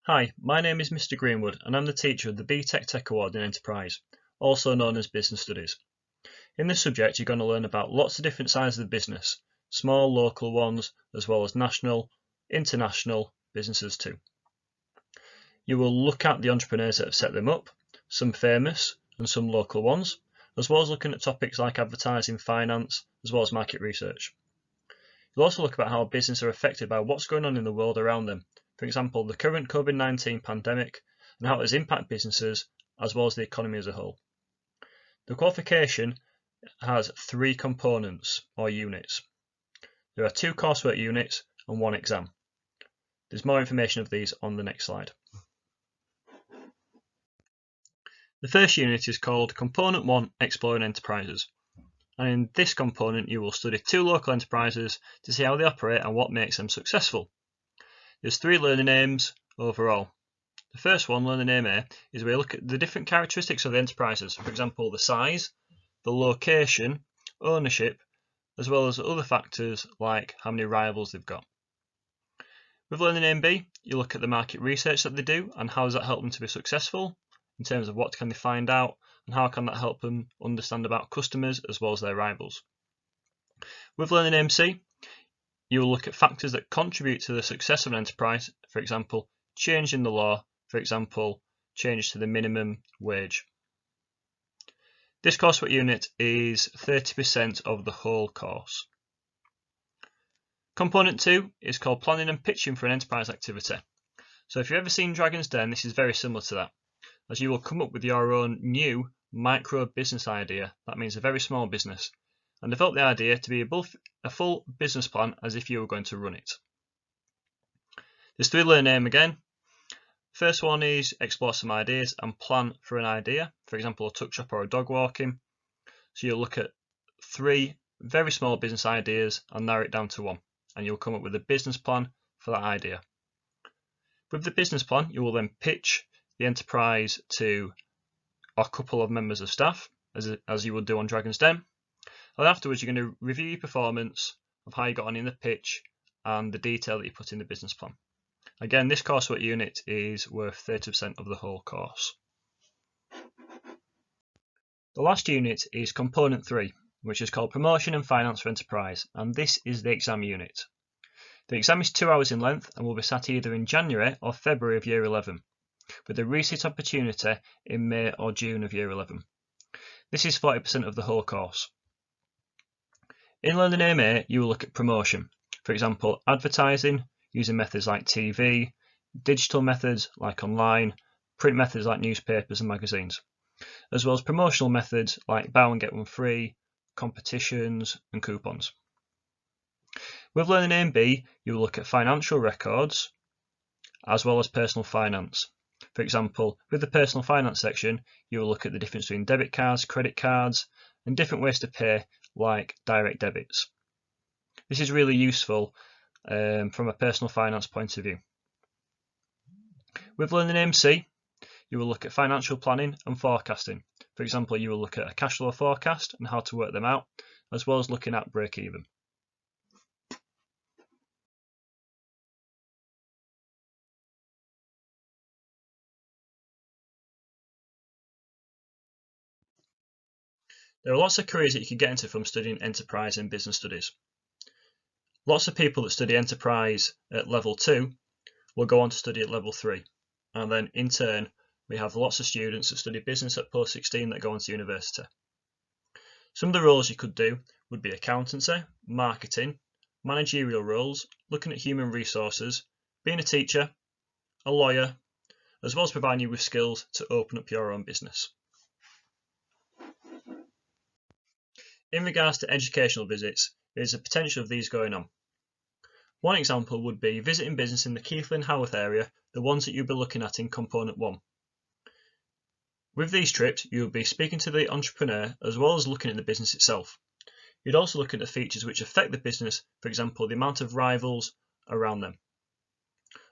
Hi, my name is Mr. Greenwood and I'm the teacher of the BTEC Tech Award in Enterprise, also known as Business Studies. In this subject you're going to learn about lots of different sides of the business, small local ones as well as national, international businesses too. You will look at the entrepreneurs that have set them up, some famous and some local ones, as well as looking at topics like advertising, finance, as well as market research. You'll also look about how businesses are affected by what's going on in the world around them. For example, the current COVID-19 pandemic and how it has impacted businesses as well as the economy as a whole. The qualification has 3 components or units. There are 2 coursework units and 1 exam. There's more information of these on the next slide. The first unit is called Component 1 Exploring Enterprises. And in this component you will study 2 local enterprises to see how they operate and what makes them successful. There's 3 learning aims overall. The first one, learning aim A, is where we look at the different characteristics of the enterprises, for example the size, the location, ownership, as well as other factors like how many rivals they've got. With learning aim B, you look at the market research that they do and how does that help them to be successful in terms of what can they find out and how can that help them understand about customers as well as their rivals. With learning aim C, you will look at factors that contribute to the success of an enterprise, for example, change in the law, for example, change to the minimum wage. This coursework unit is 30% of the whole course. Component 2 is called planning and pitching for an enterprise activity. So if you've ever seen Dragon's Den, this is very similar to that, as you will come up with your own new micro business idea, that means a very small business, and develop the idea to be a full business plan as if you were going to run it. There's 3 learning aim again. First one is explore some ideas and plan for an idea, for example a tuck shop or a dog walking. So you'll look at 3 very small business ideas and narrow it down to 1, and you'll come up with a business plan for that idea. With the business plan you will then pitch the enterprise to a couple of members of staff as you would do on Dragon's Den. And afterwards you're going to review your performance of how you got on in the pitch and the detail that you put in the business plan. Again, this coursework unit is worth 30% of the whole course. The last unit is component 3, which is called Promotion and Finance for Enterprise, and this is the exam unit. The exam is 2 hours in length and will be sat either in January or February of Year 11, with a resit opportunity in May or June of Year 11. This is 40% of the whole course. In learning aim A, you will look at promotion, for example advertising, using methods like TV, digital methods like online, print methods like newspapers and magazines, as well as promotional methods like buy one get one free, competitions and coupons. With learning aim B, you will look at financial records as well as personal finance. For example, with the personal finance section, you will look at the difference between debit cards, credit cards, and different ways to pay like direct debits. This is really useful from a personal finance point of view. With learning aim C, you will look at financial planning and forecasting. For example, you will look at a cash flow forecast and how to work them out, as well as looking at break even. There are lots of careers that you can get into from studying enterprise and business studies. Lots of people that study enterprise at level 2 will go on to study at level 3, and then in turn we have lots of students that study business at post 16 that go on to university. Some of the roles you could do would be accountancy, marketing, managerial roles, looking at human resources, being a teacher, a lawyer, as well as providing you with skills to open up your own business. In regards to educational visits, there is a potential of these going on. One example would be visiting business in the Keighley and Haworth area, the ones that you'll be looking at in component 1. With these trips, you will be speaking to the entrepreneur as well as looking at the business itself. You'd also look at the features which affect the business, for example the amount of rivals around them.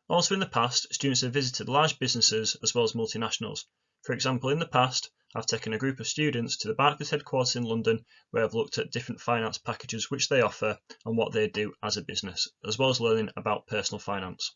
Also in the past, students have visited large businesses as well as multinationals. For example, in the past, I've taken a group of students to the Barclays headquarters in London where I've looked at different finance packages which they offer and what they do as a business, as well as learning about personal finance.